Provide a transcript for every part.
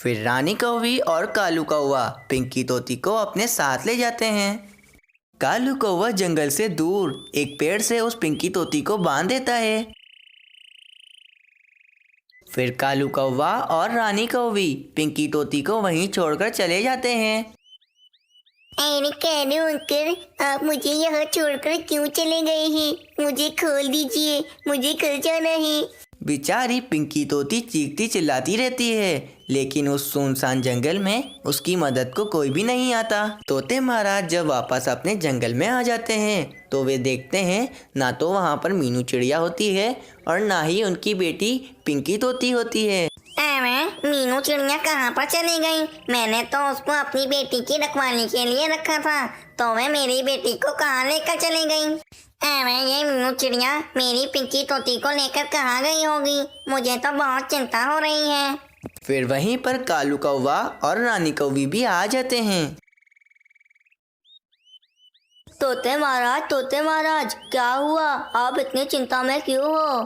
फिर रानी कौवी और कालू कौवा पिंकी तोती को अपने साथ ले जाते हैं। कालू कौवा जंगल से दूर एक पेड़ से उस पिंकी तोती को बांध देता है। फिर कालू कौवा और रानी कौवी पिंकी तोती को वहीं छोड़कर चले जाते हैं। अरे कालू अंकल, आप मुझे यहाँ छोड़कर क्यों चले गए हैं? मुझे खोल दीजिए, मुझे घर जाना है। बेचारी पिंकी तोती चीखती चिल्लाती रहती है, लेकिन उस सुनसान जंगल में उसकी मदद को कोई भी नहीं आता। तोते महाराज जब वापस अपने जंगल में आ जाते हैं तो वे देखते हैं ना तो वहाँ पर मीनू चिड़िया होती है और ना ही उनकी बेटी पिंकी तोती होती है। अरे मीनू चिड़िया कहाँ पर चली गई? मैंने तो उसको अपनी बेटी की रखवाली के लिए रखा था, तो वह मेरी बेटी को कहाँ लेकर चली गई? अरे ये मीनू चिड़िया मेरी पिंकी तोती को लेकर कहाँ गई होगी? मुझे तो बहुत चिंता हो रही है। फिर वहीं पर कालू कौवा और रानी कौवी भी आ जाते हैं। तोते महाराज क्या हुआ? आप इतनी चिंता में क्यों हो?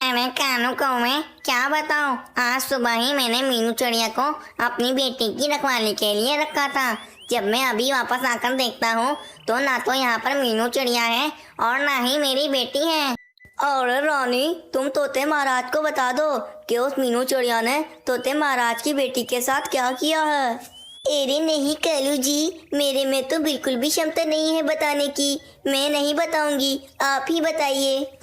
अरे कानू कौवे, क्या बताऊं, आज सुबह ही मैंने मीनू चिड़िया को अपनी बेटी की रखवाली के लिए रखा था। जब मैं अभी वापस आकर देखता हूँ तो ना तो यहाँ पर मीनू चिड़िया है और ना ही मेरी बेटी है। और रानी, तुम तोते महाराज को बता दो कि उस मीनू चिड़िया ने तोते महाराज की बेटी के साथ क्या किया है। अरे नहीं कालू जी, मेरे में तो बिल्कुल भी क्षमता नहीं है बताने की। मैं नहीं बताऊंगी, आप ही बताइए।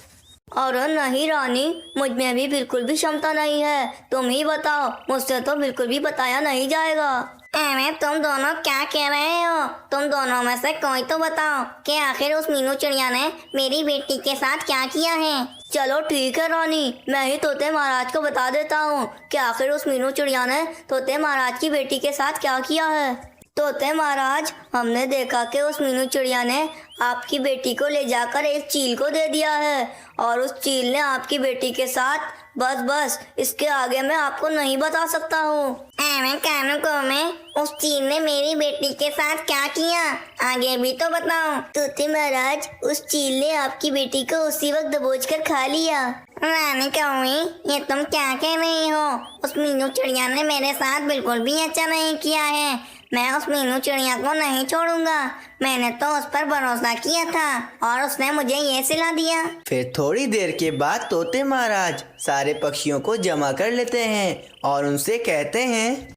और नहीं रानी, मुझ में भी बिल्कुल भी क्षमता नहीं है, तुम ही बताओ, मुझसे तो बिल्कुल भी बताया नहीं जाएगा। अरे तुम दोनों क्या कह रहे हो? तुम दोनों में से कोई तो बताओ कि आखिर उस मीनू चिड़िया ने मेरी बेटी के साथ क्या किया है। चलो ठीक है रानी, मैं ही तोते महाराज को बता देता हूँ कि आखिर उस मीनू चिड़िया ने तोते महाराज की बेटी के साथ क्या किया है। तोते महाराज, हमने देखा कि उस मीनू चिड़िया ने आपकी बेटी को ले जाकर एक चील को दे दिया है और उस चील ने आपकी बेटी के साथ बस इसके आगे मैं आपको नहीं बता सकता हूँ। अरे कानू कौवे, उस चील ने मेरी बेटी के साथ क्या किया? आगे भी तो बताओ। तोते महाराज, उस चील ने आपकी बेटी को उसी वक्त दबोचकर खा लिया। रानी कौवे, ये तुम क्या कह रही हो? उस मीनू चिड़िया ने मेरे साथ बिल्कुल भी अच्छा नहीं किया है। मैं उस मीनू चिड़िया को नहीं छोड़ूंगा। मैंने तो उस पर भरोसा किया था और उसने मुझे ये सिला दिया। फिर थोड़ी देर के बाद तोते महाराज सारे पक्षियों को जमा कर लेते हैं और उनसे कहते हैं,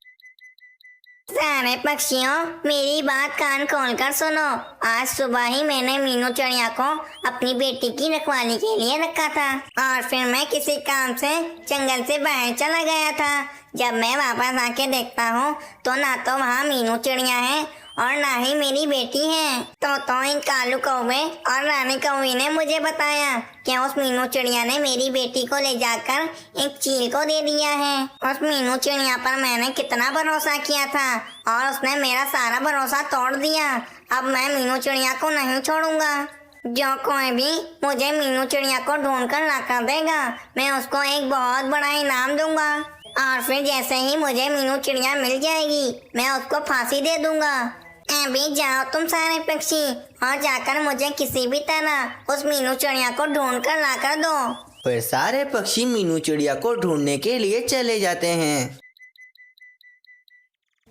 सारे पक्षियों, मेरी बात कान खोलकर सुनो। आज सुबह ही मैंने मीनू चिड़िया को अपनी बेटी की रखवाली के लिए रखा था और फिर मैं किसी काम से जंगल से बाहर चला गया था। जब मैं वापस आके देखता हूँ तो ना तो वहाँ मीनू चिड़िया है और ना ही मेरी बेटी है। तो इन कालू कौवे और रानी कौवी ने मुझे बताया कि उस मीनू चिड़िया ने मेरी बेटी को ले जाकर एक चील को दे दिया है। उस मीनू चिड़िया पर मैंने कितना भरोसा किया था और उसने मेरा सारा भरोसा तोड़ दिया। अब मैं मीनू चिड़िया को नहीं छोड़ूंगा। जो कोई भी मुझे मीनू चिड़िया को ढूंढ कर लाकर देगा, मैं उसको एक बहुत बड़ा इनाम दूंगा और फिर जैसे ही मुझे मीनू चिड़िया मिल जाएगी मैं उसको फांसी दे दूंगा। अभी जाओ तुम सारे पक्षी और जाकर मुझे किसी भी तरह उस मीनू चिड़िया को ढूंढ कर ला कर दो। फिर सारे पक्षी मीनू चिड़िया को ढूंढने के लिए चले जाते हैं।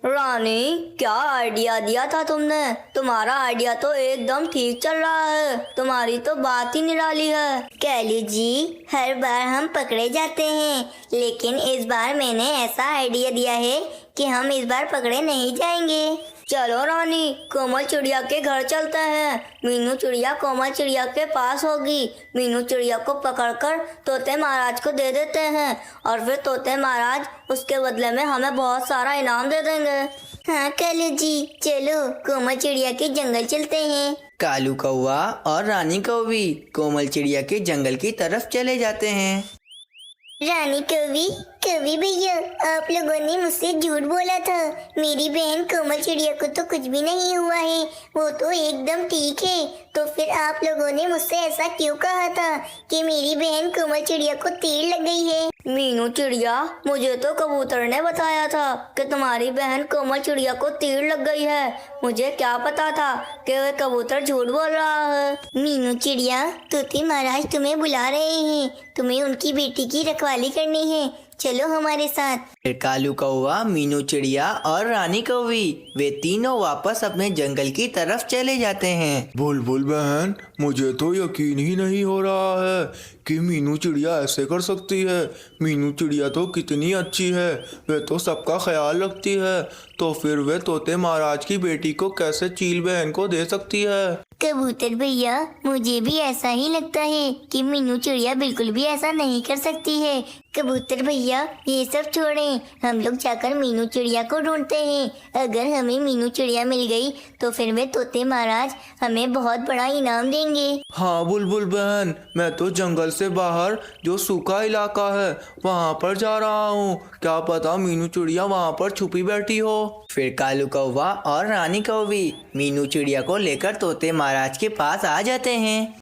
रानी, क्या आइडिया दिया था तुमने? तुम्हारा आइडिया तो एकदम ठीक चल रहा है, तुम्हारी तो बात ही निराली है। कैलू जी, हर बार हम पकड़े जाते हैं, लेकिन इस बार मैंने ऐसा आइडिया दिया है कि हम इस बार पकड़े नहीं जाएंगे। चलो रानी, कोमल चिड़िया के घर चलते हैं। मीनू चिड़िया कोमल चिड़िया के पास होगी। मीनू चिड़िया को पकड़कर तोते महाराज को दे देते हैं और फिर तोते महाराज उसके बदले में हमें बहुत सारा इनाम दे देंगे। हाँ कालू जी, चलो कोमल चिड़िया के जंगल चलते हैं। कालू कौवा और रानी कौवी कोमल चिड़िया के जंगल की तरफ चले जाते हैं। रानी कवि भैया, आप लोगों ने मुझसे झूठ बोला था। मेरी बहन कोमल चिड़िया को तो कुछ भी नहीं हुआ है, वो तो एकदम ठीक है। तो फिर आप लोगों ने मुझसे ऐसा क्यों कहा था कि मेरी बहन कोमल चिड़िया को तीर लग गई है? मीनू चिड़िया, मुझे तो कबूतर ने बताया था कि तुम्हारी बहन कोमल चिड़िया को तीर लग गई है। मुझे क्या पता था कि वह कबूतर झूठ बोल रहा है। मीनू चिड़िया, तोते महाराज तुम्हें बुला रहे हैं, तुम्हें उनकी बेटी की रखवाली करनी है। चलो हमारे साथ। फिर कालू कौवा, मीनू चिड़िया और रानी कौवी वे तीनों वापस अपने जंगल की तरफ चले जाते हैं। बुलबुल बहन, मुझे तो यकीन ही नहीं हो रहा है कि मीनू चिड़िया ऐसे कर सकती है। मीनू चिड़िया तो कितनी अच्छी है, वे तो सबका ख्याल रखती है, तो फिर वे तोते महाराज की बेटी को कैसे चील बहन को दे सकती है? कबूतर भैया, मुझे भी ऐसा ही लगता है कि मीनू चिड़िया बिल्कुल भी ऐसा नहीं कर सकती है। कबूतर भैया, ये सब छोड़ें, हम लोग जाकर मीनू चिड़िया को ढूंढते हैं। अगर हमें मीनू चिड़िया मिल गई तो फिर वे तोते महाराज हमें बहुत बड़ा इनाम देंगे। हाँ बुलबुल बहन, मैं तो जंगल से बाहर जो सूखा इलाका है वहाँ पर जा रहा हूँ। क्या पता मीनू चिड़िया वहाँ पर छुपी बैठी हो। फिर कालू कौवा और रानी कौवी मीनू चिड़िया को लेकर तोते महाराज के पास आ जाते हैं।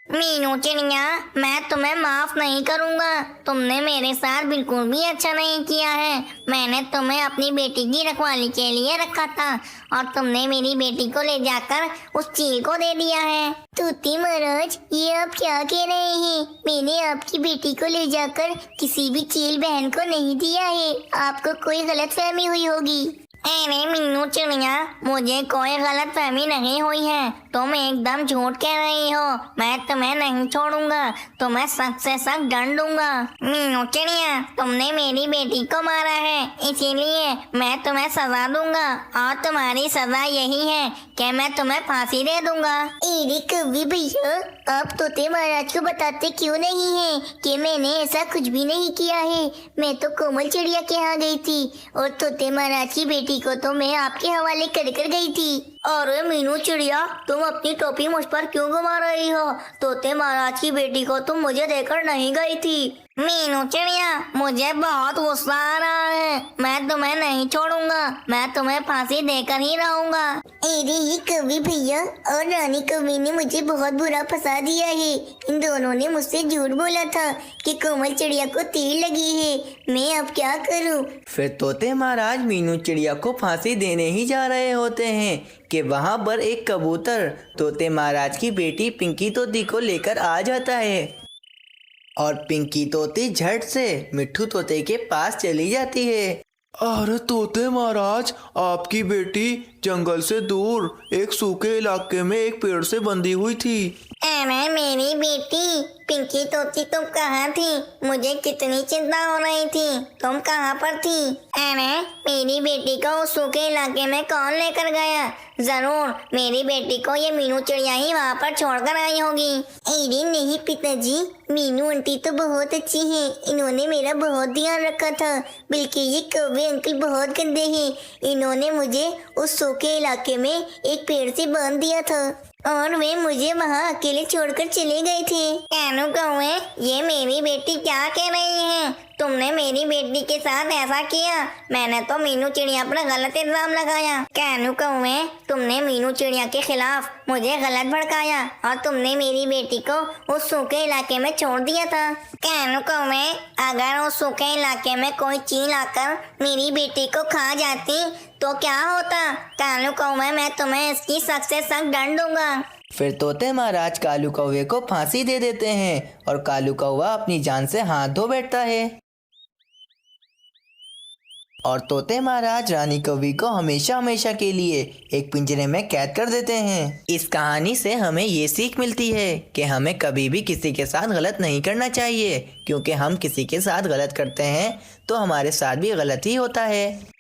मीनू चिड़िया, मैं तुम्हें माफ नहीं करूँगा। तुमने मेरे साथ बिल्कुल भी अच्छा नहीं किया है। मैंने तुम्हें अपनी बेटी की रखवाली के लिए रखा था और तुमने मेरी बेटी को ले जाकर उस चील को दे दिया है। तोते महाराज, ये आप क्या कह रहे हैं? मैंने आपकी बेटी को ले जाकर किसी भी चील बहन को नहीं दिया है। आपको कोई गलतफहमी हुई होगी। अरे मीनू चिड़िया, मुझे कोई गलत फहमी नहीं हुई है। तुम एकदम झूठ कह रही हो। मैं तुम्हें नहीं छोड़ूंगा, तुम्हें सख्त से सख्त दंड दूंगा। मीनू चिड़िया, तुमने मेरी बेटी को मारा है, इसीलिए मैं तुम्हें सजा दूंगा और तुम्हारी सजा यही है कि मैं तुम्हें फांसी दे दूंगा। अरे कौवे भैया, आप तोते महाराज को बताते क्यों नहीं है कि मैंने ऐसा कुछ भी नहीं किया है? मैं तो कोमल चिड़िया के यहाँ गई थी और तोते महाराज की बेटी को तो मैं आपके हवाले कर गई थी। अरे मीनू चिड़िया, तुम अपनी टोपी मुझ पर क्यों घुमा रही हो? तोते महाराज की बेटी को तुम मुझे देकर नहीं गई थी। मीनू चिड़िया, मुझे बहुत गुस्सा आ रहा है। मैं तुम्हें नहीं छोड़ूंगा, मैं तुम्हें फांसी देकर ही रहूंगा। अरे ये कौवे भैया और रानी कौवी ने मुझे बहुत बुरा फंसा दिया है। इन दोनों ने मुझसे झूठ बोला था कि कोमल चिड़िया को तीर लगी है। मैं अब क्या करूं? फिर तोते महाराज मीनू चिड़िया को फांसी देने ही जा रहे होते हैं कि वहाँ पर एक कबूतर तोते महाराज की बेटी पिंकी तोती को लेकर आ जाता है और पिंकी तोती झट से मिट्ठू तोते के पास चली जाती है। अरे तोते महाराज, आपकी बेटी जंगल से दूर एक सूखे इलाके में एक पेड़ से बंधी हुई थी। अरे मेरी बेटी पिंकी तोती, तुम कहाँ थी? मुझे कितनी चिंता हो रही थी। तुम कहाँ पर थी? अरे मेरी बेटी को उस सूखे इलाके में कौन लेकर गया? जरूर मेरी बेटी को ये मीनू चिड़िया ही वहाँ पर छोड़कर आई होगी। अरे नहीं पिताजी, मीनू आंटी तो बहुत अच्छी हैं। इन्होंने मेरा बहुत ध्यान रखा था। बल्कि ये कौवे अंकल बहुत गंदे हैं। इन्होंने मुझे उस सूखे इलाके में एक पेड़ से बांध दिया था और वे मुझे वहाँ अकेले छोड़कर चले गए थे। कानू कौवे, ये मेरी बेटी क्या कह रही है? तुमने मेरी बेटी के साथ ऐसा किया? मैंने तो मीनू चिड़िया पर गलत इल्जाम लगाया। कानू कौवे, तुमने मीनू चिड़िया के खिलाफ मुझे गलत भड़काया और तुमने मेरी बेटी को उस सूखे इलाके में छोड़ दिया था। कानू कौवे, अगर उस सूखे इलाके में कोई चील आकर मेरी बेटी को खा जाती तो क्या होता? कानू कौवे, मैं तुम्हें इसकी सख्त से सख्त दंड दूंगा। फिर तोते महाराज कालू कौवे को फांसी दे देते हैं और कालू कौवा अपनी जान से हाथ धो बैठता है और तोते महाराज रानी कौवी को हमेशा हमेशा के लिए एक पिंजरे में कैद कर देते हैं। इस कहानी से हमें ये सीख मिलती है कि हमें कभी भी किसी के साथ गलत नहीं करना चाहिए, क्योंकि हम किसी के साथ गलत करते हैं तो हमारे साथ भी गलत ही होता है।